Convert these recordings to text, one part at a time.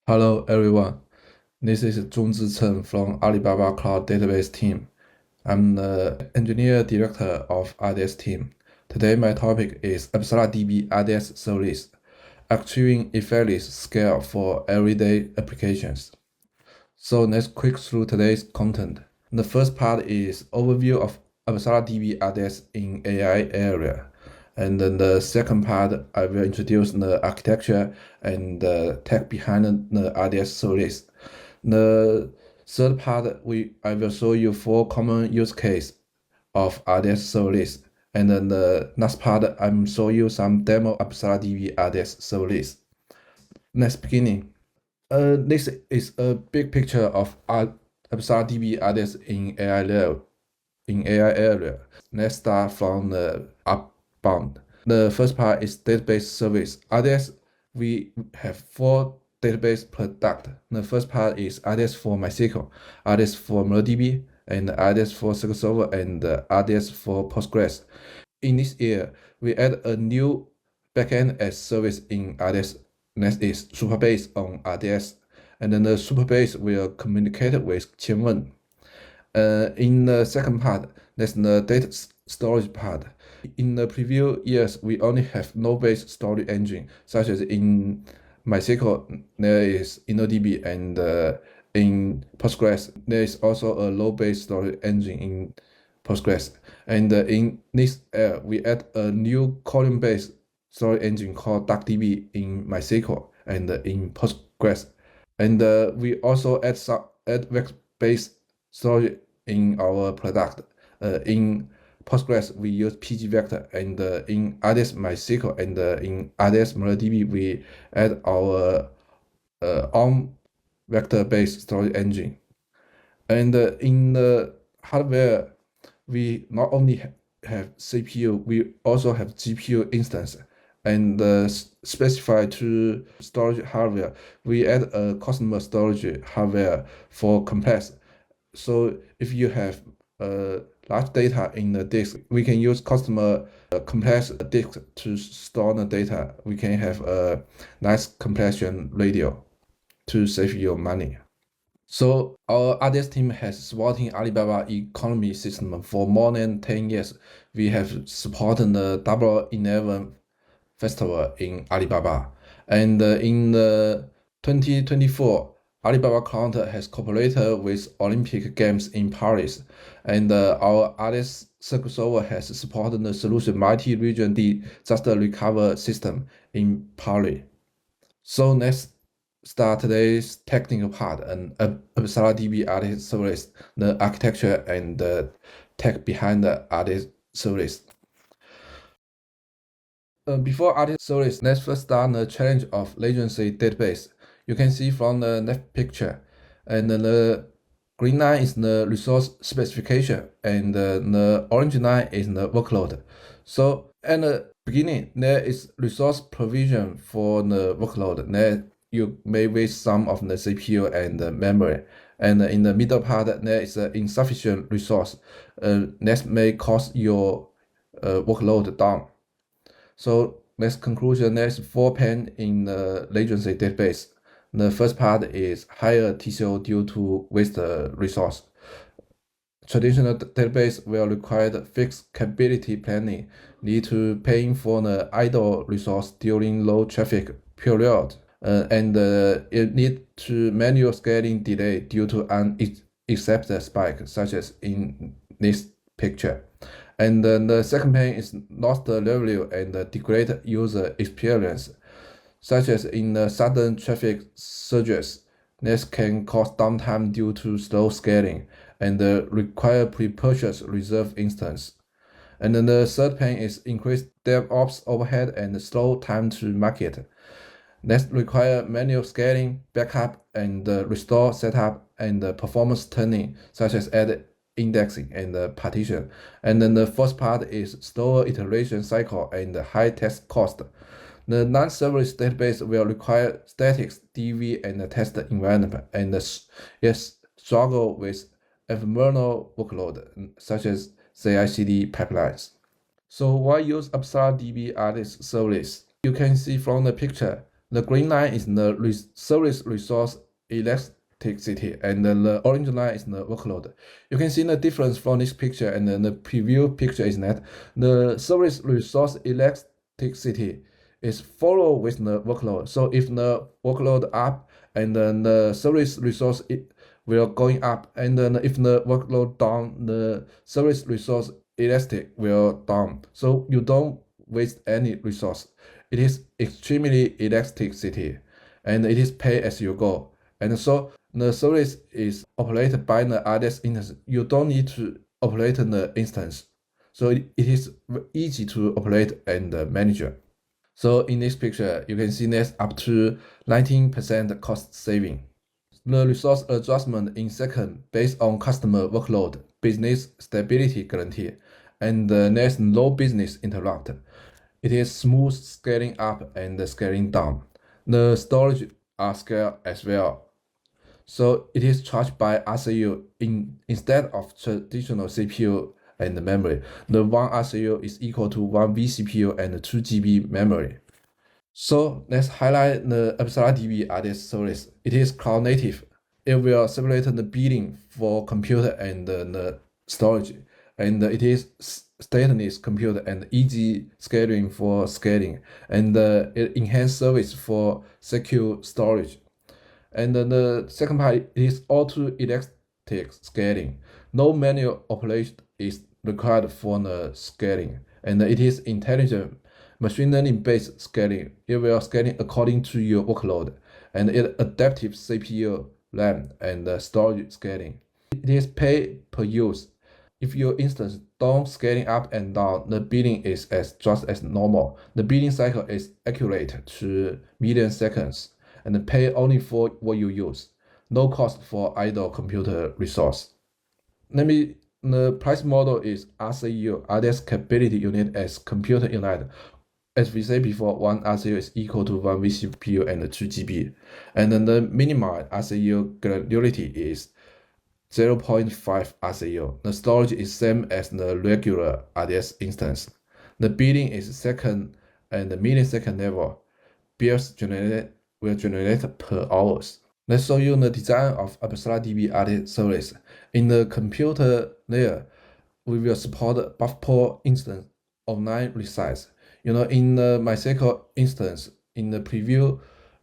Hello everyone, this is Zhongzhi Chen from Alibaba Cloud database team. I'm the engineer director of RDS team. Today my topic is ApsaraDB RDS service, achieving effortless scale for everyday applications. So let's quick through today's content. The first part is overview of ApsaraDB RDS in AI area. And then the second part, I will introduce the architecture and the tech behind the RDS service. The third part, I will show you 4 common use cases of RDS service. And then the last part, I'm show you some demo ApsaraDB RDS service. Let's beginning. This is a big picture of ApsaraDB RDS in AI area. Let's start from the upbound. The first part is database service. RDS, we have 4 database products. The first part is RDS for MySQL, RDS for MariaDB, and RDS for SQL Server, and RDS for Postgres. In this year, we add a new backend as service in RDS. That is Superbase on RDS, and then the Superbase will communicate with Qianwen. In the second part, that's the data storage part. In the previous years, we only have node-based storage engine, such as in MySQL, there is InnoDB, and in Postgres, there is also a load-based storage engine in Postgres. And in this year, we add a new column-based storage engine called DuckDB in MySQL and in Postgres. And we also add vector-based storage in our product. In Postgres, we use pgvector, and in RDS MySQL and in RDS MariaDB, we add our own vector-based storage engine. And in the hardware, we not only have CPU, we also have GPU instance. And specified to storage hardware, we add a customer storage hardware for complex. So if you have large data in the disk, we can use customer complex disk to store the data. We can have a nice compression radio to save your money. So our RDS team has supporting Alibaba economy system for more than 10 years. We have supported the Double 11 festival in Alibaba. And in the 2024, Alibaba Cloud has cooperated with Olympic Games in Paris, and our RDS SQL Server has supported the solution multi-region disaster recovery system in Paris. So let's start today's technical part and ApsaraDB RDS service, the architecture and the tech behind the RDS service. Before RDS service, let's first start the challenge of latency database. You can see from the left picture, and the green line is the resource specification, and the orange line is the workload. So at the beginning, there is resource provision for the workload. There you may waste some of the CPU and the memory. And in the middle part, there is insufficient resource. That may cause your workload down. So next conclusion, there's 4 panes in the latency database. The first part is higher TCO due to waste resource. Traditional database will require fixed capability planning, lead to paying for the idle resource during low traffic period, and it need to manual scaling delay due to unaccepted spike, such as in this picture. And then the second pane is lost revenue and degrade user experience, such as in the sudden traffic surges. This can cause downtime due to slow scaling and require pre-purchase reserve instance. And then the third pane is increased DevOps overhead and slow time to market. That require manual scaling, backup, and restore setup, and performance tuning, such as add indexing and partition. And then the fourth part is slower iteration cycle and high test cost. The non-serverless database will require static DB and test environment, and yes, struggle with ephemeral workload such as CI/CD pipelines. So why use ApsaraDB RDS service? You can see from the picture, The green line is the service resource elasticity, and the orange line is the workload. You can see the difference from this picture and then the preview picture is that the service resource elasticity is follow with the workload. So if the workload up, and then the service resource will going up, and then if the workload down, the service resource elastic will down. So you don't waste any resource. It is extremely elasticity, and it is pay as you go. And so the service is operated by the RDS instance. You don't need to operate the instance. So it is easy to operate and manage. So in this picture, you can see there's up to 19% cost saving. The resource adjustment in second based on customer workload, business stability guarantee, and there's no business interrupt. It is smooth scaling up and scaling down. The storage are scaled as well. So it is charged by RCU instead of traditional CPU and memory. The one RCU is equal to one vCPU and 2 GB memory. So let's highlight the ApsaraDB RDS service. It is cloud native. It will separate the billing for computer and the storage, and it is stateless computer and easy scaling for scaling, and it enhanced service for secure storage. And the second part is auto elastic scaling. No manual operation is required for the scaling, and it is intelligent machine learning based scaling. It will scaling according to your workload, and it adaptive CPU, RAM, and storage scaling. It is pay per use. If your instance don't scaling up and down, the billing is just as normal. The billing cycle is accurate to milliseconds, and pay only for what you use. No cost for idle computer resource. The price model is RCU, RDS capability unit as computer unit. As we said before, one RCU is equal to one vCPU and 2 GB. And then the minimum RCU granularity is 0.5 RCU. The storage is same as the regular RDS instance. The billing is second and the millisecond level. Bills will generate per hours. Let's show you the design of ApsaraDB RDS service. In the computer layer, we will support buffer pool instance online resize. In the MySQL instance, in the preview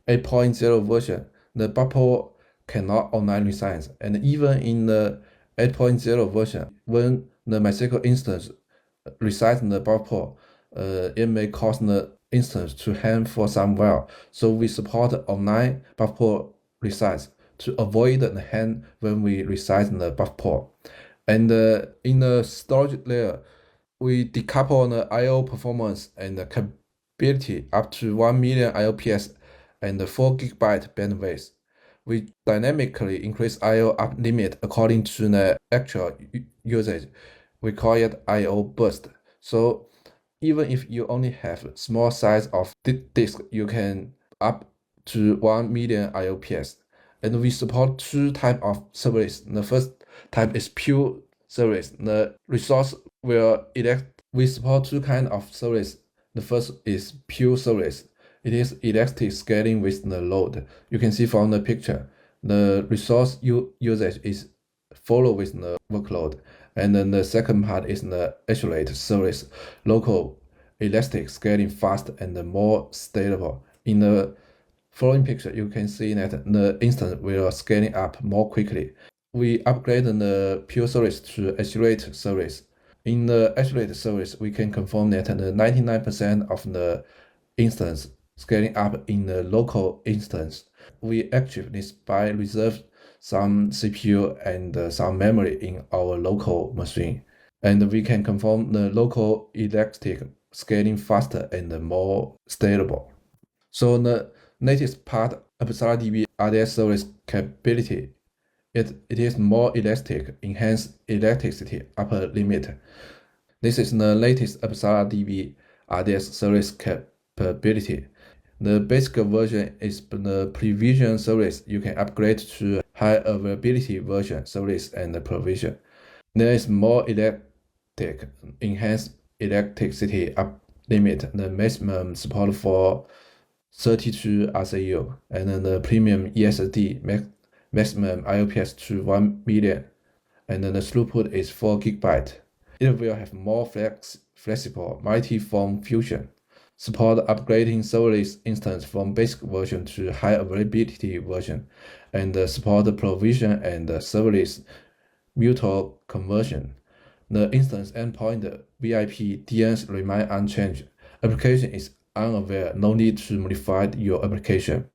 8.0 version, the buffer pool cannot online resize. And even in the 8.0 version, when the MySQL instance resize in the buffer pool, it may cause the instance to hang for some while. So we support online buffer pool resize to avoid the hang when we resize in the buffer pool. And in the storage layer, we decouple the I/O performance and the capability up to 1 million IOPS and 4 GB bandwidth. We dynamically increase I/O up limit according to the actual usage. We call it I/O burst. So even if you only have small size of disk, you can up to 1 million IOPS. And we support two types of service. The first type is pure service. The resource will elect. We support two kinds of service. The first is pure service. It is elastic scaling with the load. You can see from the picture, the resource usage is follow with the workload. And then the second part is the isolate service, local, elastic, scaling fast and more stable. In the following picture, you can see that the instance will scaling up more quickly. We upgrade the pure service to isolate service. In the isolate service, we can confirm that the 99% of the instance scaling up in the local instance. We achieve this by reserve some CPU and some memory in our local machine. And we can confirm the local elastic scaling faster and more stable. So the latest part of ApsaraDB RDS service capability, it is more elastic, enhanced elasticity upper limit. This is the latest ApsaraDB RDS service capability. The basic version is the provision service. You can upgrade to high availability version service and provision. There is more elastic, enhanced elasticity up limit. The maximum support for 32 RCU, and then the premium ESSD maximum IOPS to 1 million, and then the throughput is 4 GB. It will have more flexible multi-form fusion, support upgrading serverless instance from basic version to high availability version, and support provision and serverless mutual conversion. The instance endpoint VIP DNS remain unchanged. Application is unaware, no need to modify your application.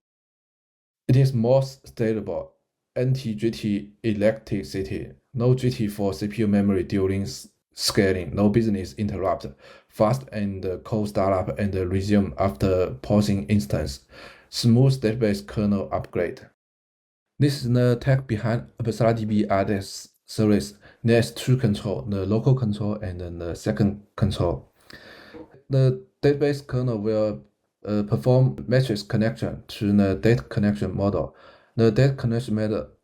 It is more stable, anti-GT electricity, no GT for CPU memory during scaling, no business interrupt, fast and cold startup and resume after pausing instance, smooth database kernel upgrade. This is the tech behind ApsaraDB RDS service. There's two control, the local control and then the second control. The database kernel will perform matrix connection to the data connection model. The data connection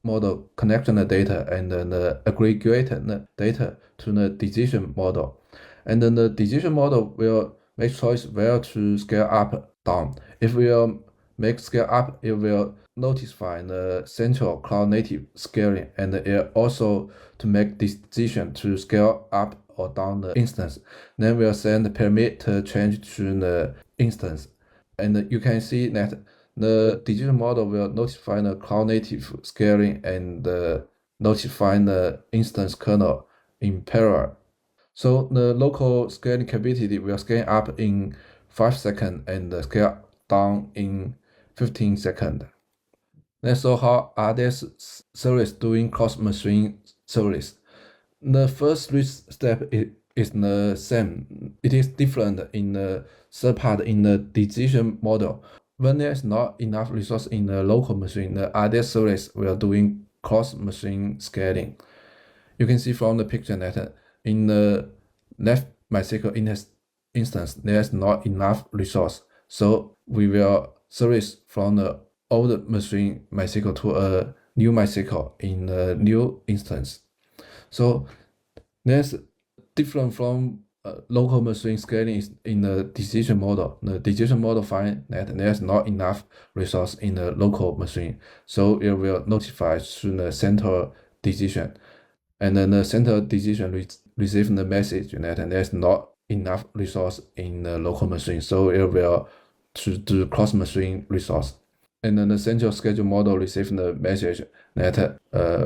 model connects the data and then aggregate the data to the decision model. And then the decision model will make choice where to scale up, down. If we make scale up, it will notify the central cloud native scaling, and it also to make decision to scale up or down the instance. Then we'll send the parameter change to the instance. And you can see that the decision model will notify the cloud native scaling and notify the instance kernel in parallel. So the local scaling capability will scale up in 5 seconds and scale down in 15 seconds. Let's show how RDS service doing cross-machine service. The first three steps is the same. It is different in the third part in the decision model. When there is not enough resource in the local machine, the RDS service will doing cross-machine scaling. You can see from the picture that in the left MySQL instance, there's not enough resource. So we will service from the old machine MySQL to a new MySQL in a new instance. So there's different from local machine scaling is in the decision model. The decision model finds that there's not enough resource in the local machine. So it will notify to the central decision. And then the central decision receives the message that there's not enough resource in the local machine. So it will to do cross-machine resource. And then the central schedule model receives the message that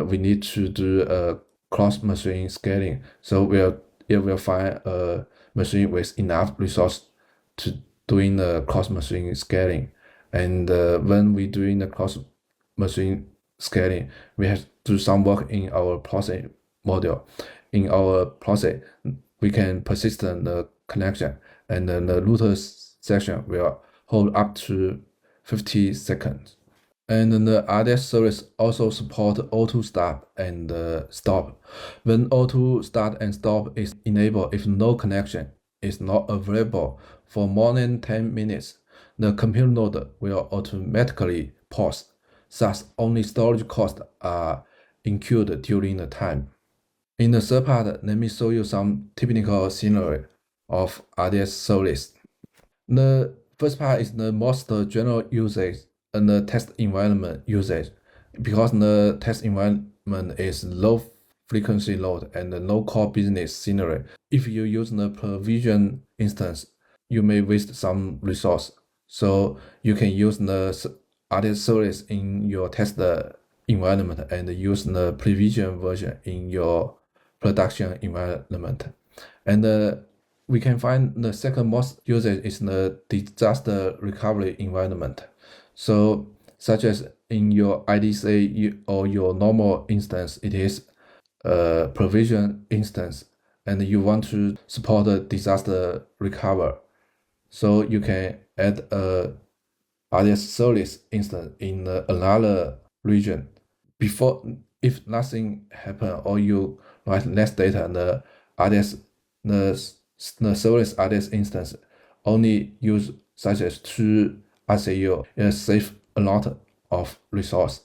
we need to do a cross-machine scaling. So it will find a machine with enough resource to doing the cross-machine scaling. And when we doing the cross-machine scaling, we have to do some work in our process model. In our process, we can persistent the connection, and then the router section will hold up to 50 seconds. And then the RDS service also support auto start and stop. When auto start and stop is enabled, if no connection is not available for more than 10 minutes, the compute node will automatically pause. Thus, only storage costs are incurred during the time. In the third part, let me show you some typical scenario of RDS service. The first part is the most general usage and the test environment usage, because the test environment is low frequency load and no core business scenario. If you use the provision instance, you may waste some resource. So you can use the RDS service in your test environment and use the provision version in your production environment. And we can find the second most usage is the disaster recovery environment. So such as in your IDC or your normal instance, it is a provision instance, and you want to support a disaster recovery. So you can add a RDS service instance in another region. Before, if nothing happen or you write less data, the RDS, the serverless RDS instance only use such as 2 RCU. It save a lot of resource.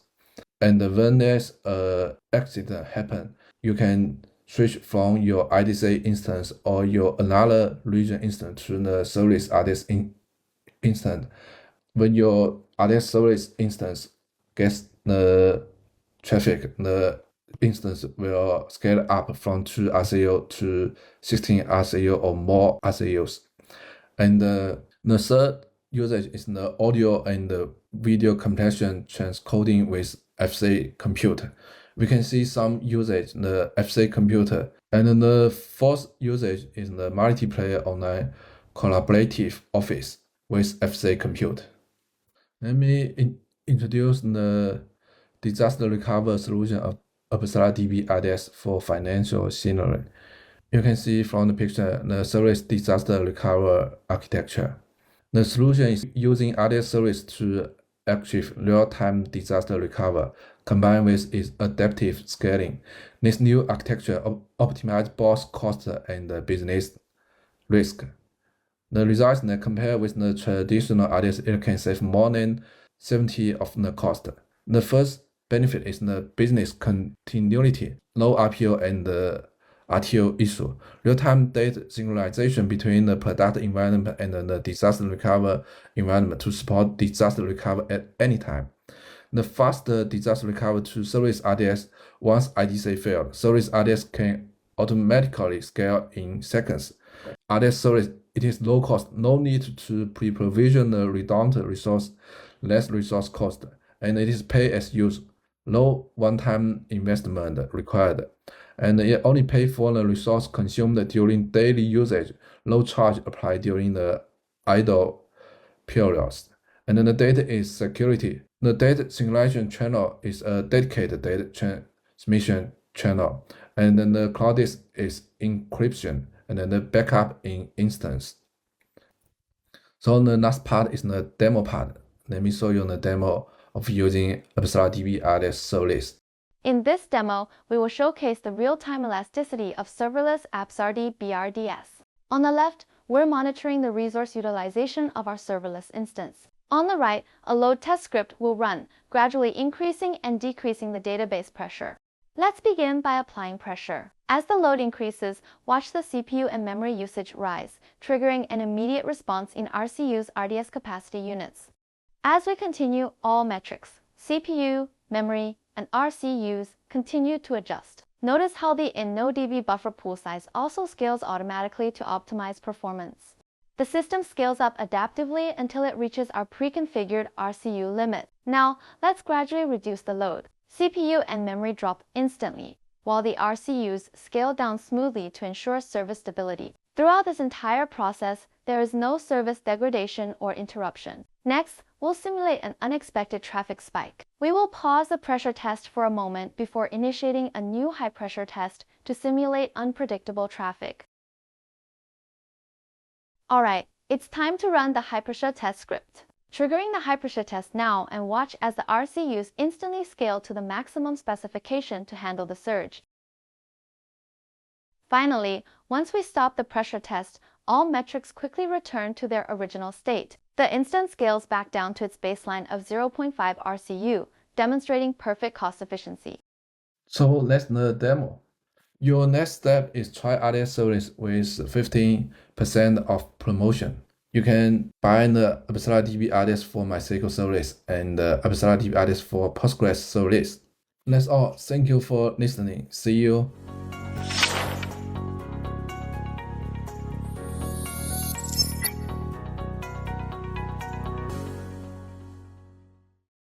And when there's an accident happen, you can switch from your IDC instance or your another region instance to the serverless RDS instance. when your RDS service instance gets the traffic, the instance will scale up from 2 RCU to 16 RCU or more RCUs. And the third usage is the audio and the video compression transcoding with FC compute. We can see some usage the FC computer. And then the fourth usage is the multiplayer online collaborative office with FC compute. Let me introduce the disaster recovery solution of ApsaraDB RDS for financial scenario. You can see from the picture the service disaster recovery architecture. The solution is using RDS service to achieve real-time disaster recovery combined with its adaptive scaling. This new architecture optimizes both cost and business risk. The results compared with the traditional RDS, it can save more than 70% of the cost. The first benefit is the business continuity, low RPO and RTO issue, real-time data synchronization between the product environment and the disaster recovery environment to support disaster recovery at any time. The faster disaster recovery to Service RDS once IDC failed. Service RDS can automatically scale in seconds. RDS service, it is low cost, no need to pre-provision the redundant resource, less resource cost, and it is pay as use, low one-time investment required, and it only pay for the resource consumed during daily usage, low charge applied during the idle periods. And then the data is security. The data synchronization channel is a dedicated data transmission channel, and then the cloud is encryption, and then the backup in instance. So the last part is the demo part. Let me show you the demo of using ApsaraDB RDS service. In this demo, we will showcase the real-time elasticity of serverless ApsaraDB RDS. On the left, we're monitoring the resource utilization of our serverless instance. On the right, a load test script will run, gradually increasing and decreasing the database pressure. Let's begin by applying pressure. As the load increases, watch the CPU and memory usage rise, triggering an immediate response in RCU's RDS capacity units. As we continue, all metrics, CPU, memory, and RCUs continue to adjust. Notice how the InnoDB buffer pool size also scales automatically to optimize performance. The system scales up adaptively until it reaches our pre-configured RCU limit. Now, let's gradually reduce the load. CPU and memory drop instantly, while the RCUs scale down smoothly to ensure service stability. Throughout this entire process, there is no service degradation or interruption. Next, we'll simulate an unexpected traffic spike. We will pause the pressure test for a moment before initiating a new high-pressure test to simulate unpredictable traffic. Alright, it's time to run the high-pressure test script. Triggering the high-pressure test now and watch as the RCUs instantly scale to the maximum specification to handle the surge. Finally, once we stop the pressure test, all metrics quickly return to their original state. The instance scales back down to its baseline of 0.5 RCU, demonstrating perfect cost efficiency. So that's the demo. Your next step is try RDS service with 15% of promotion. You can buy the ApsaraDB RDS for MySQL service and ApsaraDB RDS for Postgres service. That's all. Thank you for listening. See you.